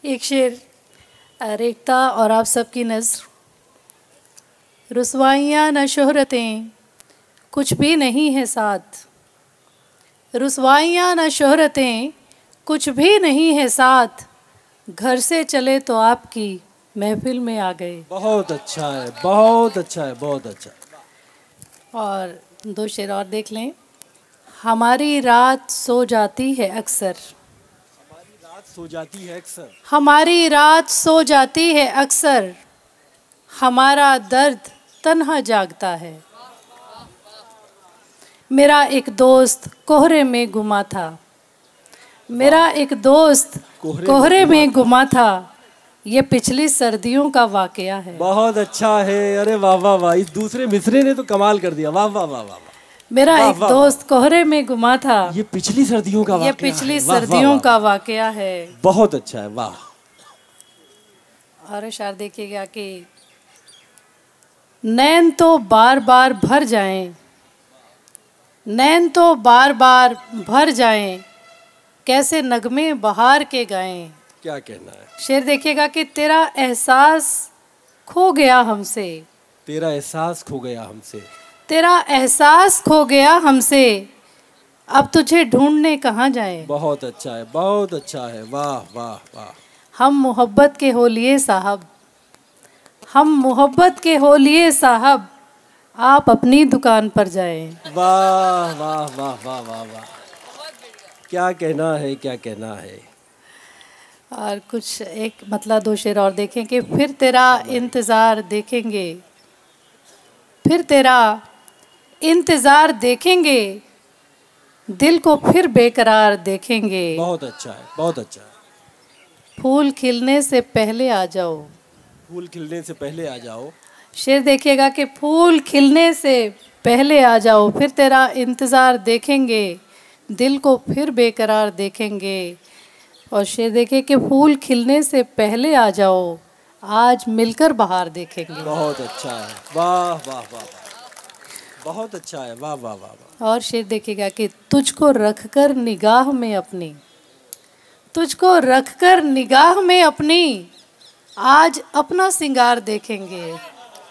एक शेर रेखता और आप सबकी नज़र। रुसवाइयाँ न शोहरतें कुछ भी नहीं है साथ, रुसवाइयाँ न शोहरतें कुछ भी नहीं है साथ, घर से चले तो आपकी महफिल में आ गए। बहुत अच्छा है, बहुत अच्छा है, बहुत अच्छा। और दो शेर और देख लें। हमारी रात सो जाती है अक्सर, हमारी रात सो जाती है अक्सर, हमारी रात सो जाती है अक्सर, हमारा दर्द तन्हा जागता है। मेरा एक दोस्त कोहरे में गुमा था, मेरा एक दोस्त कोहरे में गुमा था, ये पिछली सर्दियों का वाकया है। बहुत अच्छा है। अरे वाह वाह वाह, इस दूसरे मिसरे ने तो कमाल कर दिया। वाह वाह वाह वाह। मेरा एक दोस्त कोहरे में गुमा था, ये पिछली सर्दियों का वाकया, ये पिछली सर्दियों का वाकया है। बहुत अच्छा है, वाह। और इशार देखिएगा कि नैन तो बार बार भर जाएं, नैन तो बार बार भर जाएं, कैसे नगमे बहार के गाएं। क्या कहना है? शेर देखिएगा कि तेरा एहसास खो गया हमसे, तेरा एहसास खो गया हमसे, तेरा एहसास खो गया हमसे, अब तुझे ढूंढने कहाँ जाएं। बहुत अच्छा है, बहुत अच्छा है, वाह वाह वाह। हम मोहब्बत के होलिए साहब, हम मोहब्बत के होलिए साहब, आप अपनी दुकान पर जाएं। वाह वाह वाह वाह वाह वाह। क्या कहना है, क्या कहना है। और कुछ एक मतलब दो शेर और देखें कि फिर तेरा इंतज़ार देखेंगे, फिर तेरा इंतज़ार देखेंगे, दिल को फिर बेकरार देखेंगे। बहुत अच्छा है, बहुत अच्छा है। फूल खिलने से पहले आ जाओ, फूल खिलने से पहले आ जाओ। शेर देखिएगा कि फूल खिलने से पहले आ जाओ, फिर तेरा इंतज़ार देखेंगे, दिल को फिर बेकरार देखेंगे। और शेर देखिए कि फूल खिलने से पहले आ जाओ, आज मिलकर बहार देखेंगे। बहुत अच्छा है, वाह वाह वाह, बहुत अच्छा है, वाह वाह वाह। और शेर देखिएगा कि तुझको रखकर निगाह में अपनी, तुझको रखकर निगाह में अपनी, आज अपना सिंगार देखेंगे।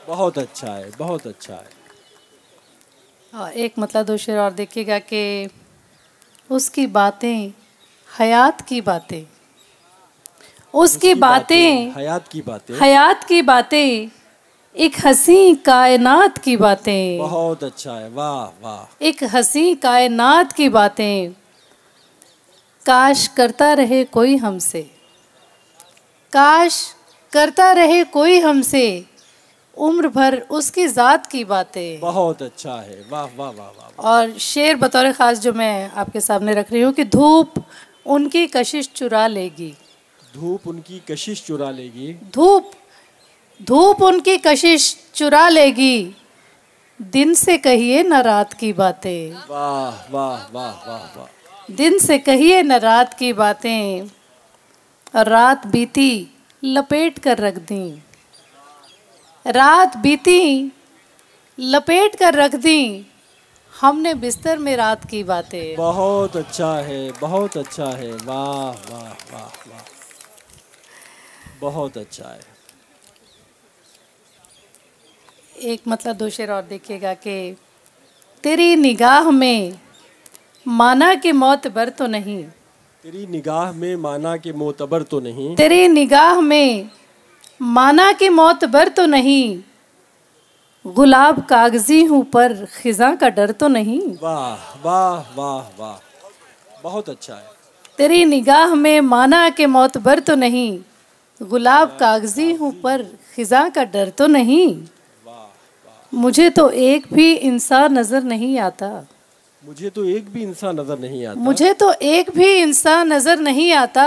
बहुत अच्छा है, बहुत अच्छा है। और एक मतलब दो शेर और देखिएगा कि उसकी बातें हयात की बातें, उसकी बातें हयात की बातें, हयात की बातें, एक हंसी कायनात की बातें। बहुत अच्छा है, वाह वाह। एक हंसी कायनात की बातें, काश करता रहे कोई हमसे, काश करता रहे कोई हमसे, उम्र भर उसकी ज़ात की बातें। बहुत अच्छा है, वाह वाह वाह वाह। और शेर बतौर ख़ास जो मैं आपके सामने रख रही हूँ कि धूप उनकी कशिश चुरा लेगी, धूप उनकी कशिश चुरा लेगी, धूप धूप उनकी कशिश चुरा लेगी, दिन से कहिए न रात की बातें। वाह वाह वाह वाह वाह। दिन से कहिए न रात की बातें, और रात बीती लपेट कर रख दी, रात बीती लपेट कर रख दी, हमने बिस्तर में रात की बातें। बहुत अच्छा है, बहुत अच्छा है, वाह वाह वाह वाह, बहुत अच्छा है। एक मतलब दो शेर और देखिएगा कि तेरी निगाह में माना कि मोतबर तो नहीं, तेरी निगाह में माना कि मोतबर तो नहीं, तेरी निगाह में माना कि मोतबर तो नहीं, गुलाब कागजी हूँ पर खिज़ां का डर तो नहीं। वाह वाह वाह वाह, बहुत अच्छा है। तेरी निगाह में माना कि मोतबर तो नहीं, गुलाब कागजी हूँ पर खिज़ां का डर तो नहीं। मुझे तो एक भी इंसान नज़र नहीं आता, मुझे तो एक भी इंसान नजर नहीं आता, मुझे तो एक भी इंसान नज़र नहीं आता,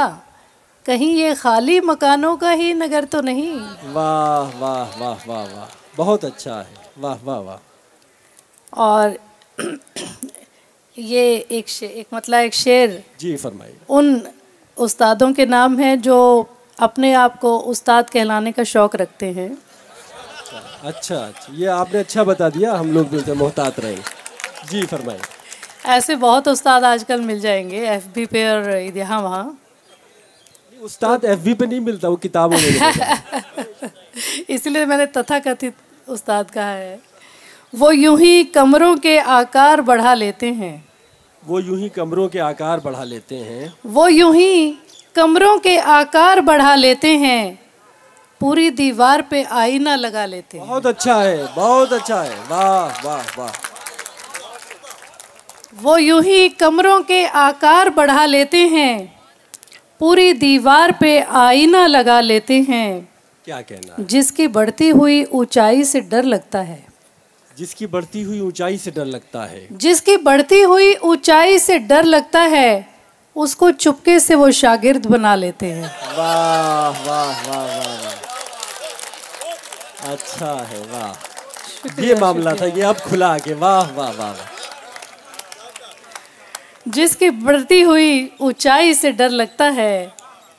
कहीं ये खाली मकानों का ही नगर तो नहीं। वाह वाह वाह वाह वाह, बहुत अच्छा है, वाह वाह वाह। और ये एक मतलब एक शेर जी फरमाइए। उन उस्तादों के नाम है जो अपने आप को उस्ताद कहलाने का शौक़ रखते हैं। अच्छा अच्छा, ये आपने अच्छा बता दिया, हम लोग भी मोहतात रहे। जी फरमाइए। ऐसे बहुत उस्ताद आजकल मिल जाएंगे एफबी पे और यहाँ वहाँ। उस्ताद एफबी पे नहीं मिलता, वो किताबों में मिलता है। इसलिए मैंने तथाकथित उस्ताद कहा है। वो यूं ही कमरों के आकार बढ़ा लेते हैं, वो यूं ही कमरों के आकार बढ़ा लेते हैं, वो यूं ही कमरों के आकार बढ़ा लेते हैं, पूरी दीवार पे आईना लगा लेते हैं। बहुत अच्छा है, बहुत अच्छा है, वाह वाह वाह। वो यूं ही कमरों के आकार बढ़ा लेते हैं, पूरी दीवार पे आईना लगा लेते हैं। क्या कहना है? जिसकी बढ़ती हुई ऊंचाई से डर लगता है, जिसकी बढ़ती हुई ऊंचाई से डर लगता है, जिसकी बढ़ती हुई ऊंचाई से डर लगता है, उसको चुपके से वो शागिर्द बना लेते हैं। वाह वाह वाह वाह वाह, अच्छा है, वाह। ये मामला था, ये अब खुला आके, वाह वाह वाह वाह। जिसकी बढ़ती हुई ऊंचाई से डर लगता है,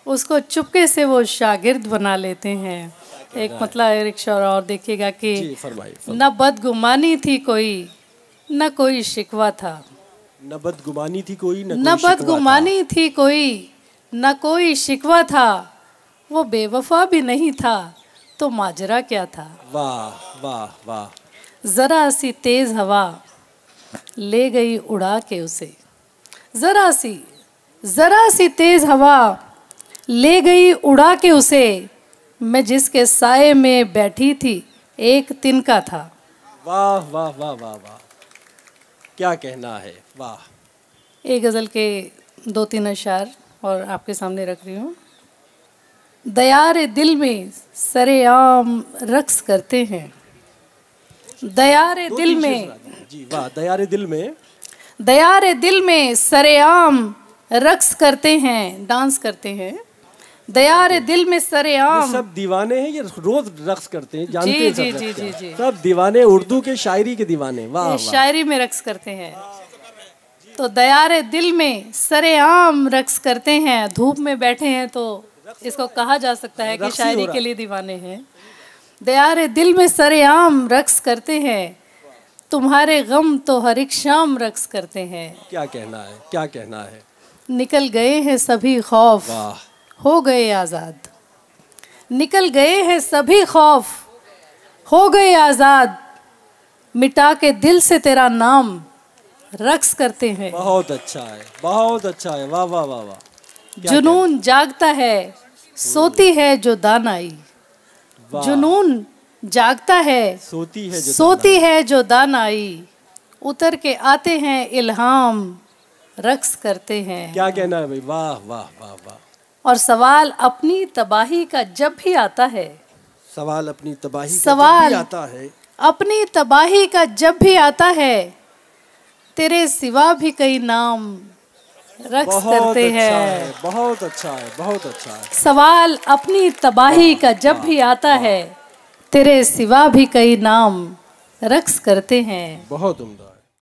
उसको चुपके से वो शागिर्द बना लेते हैं। एक मतलब एक शौर और देखिएगा कि जी, फरमाइए। न बदगुमानी थी कोई, न कोई शिकवा था, न बदगुमानी थी कोई, न बदगुमानी थी कोई, न कोई शिकवा था। वो बेवफा भी नहीं था, तो माजरा क्या था। वाह वाह वाह। जरा सी तेज हवा ले गई उड़ा के उसे, जरा सी तेज हवा ले गई उड़ा के उसे। मैं जिसके साए में बैठी थी, एक तिनका था। वाह वाह वाह वाह वाह, क्या कहना है, वाह। एक गज़ल के 2-3 अशार और आपके सामने रख रही हूँ। दयारे दिल में सरेआम रक्स करते हैं, दयारे दिल में, जी वाह। दयारे दिल में, दयारे दिल में सरेआम रक्स करते हैं, डांस करते हैं। दयारे दिल में सरेआम, ये सब दीवाने हैं, ये रोज रक्स करते हैं, जानते जी हैं जी सब जी रक्स जी क्या। जी, सब दीवाने, उर्दू के शायरी के दीवाने, वाह वाह। शायरी में रक्स करते हैं। तो दयारे दिल में सरेआम रक्स करते हैं। धूप में बैठे हैं तो इसको कहा जा सकता है कि शायरी के लिए दीवाने हैं। दयारे दिल में सरेआम रक्स करते हैं, तुम्हारे गम तो हर एक शाम रक्स करते हैं। क्या कहना है, क्या कहना है। निकल गए हैं सभी खौफ, वाह। हो गए आज़ाद, निकल गए हैं सभी खौफ, हो गए आज़ाद। मिटा के दिल से तेरा नाम रक्स करते हैं। बहुत अच्छा है, बहुत अच्छा है, वाह वाह वाह वाह। जुनून जागता है, सोती है जो दानाई, जुनून जागता है, सोती है जो दानाई। उतर के आते हैं इल्हाम रक्स करते हैं। क्या कहना है भाई, वाह वाह वाह वाह। और सवाल अपनी तबाही का जब भी आता है, सवाल अपनी तबाही सवाल का जब भी आता है, अपनी तबाही का जब भी आता है, तेरे सिवा भी कई नाम रक्स करते हैं। बहुत अच्छा है, बहुत अच्छा है। सवाल अपनी तबाही का जब भी आता है, तेरे सिवा भी कई नाम रक्स करते हैं। बहुत उम्दा।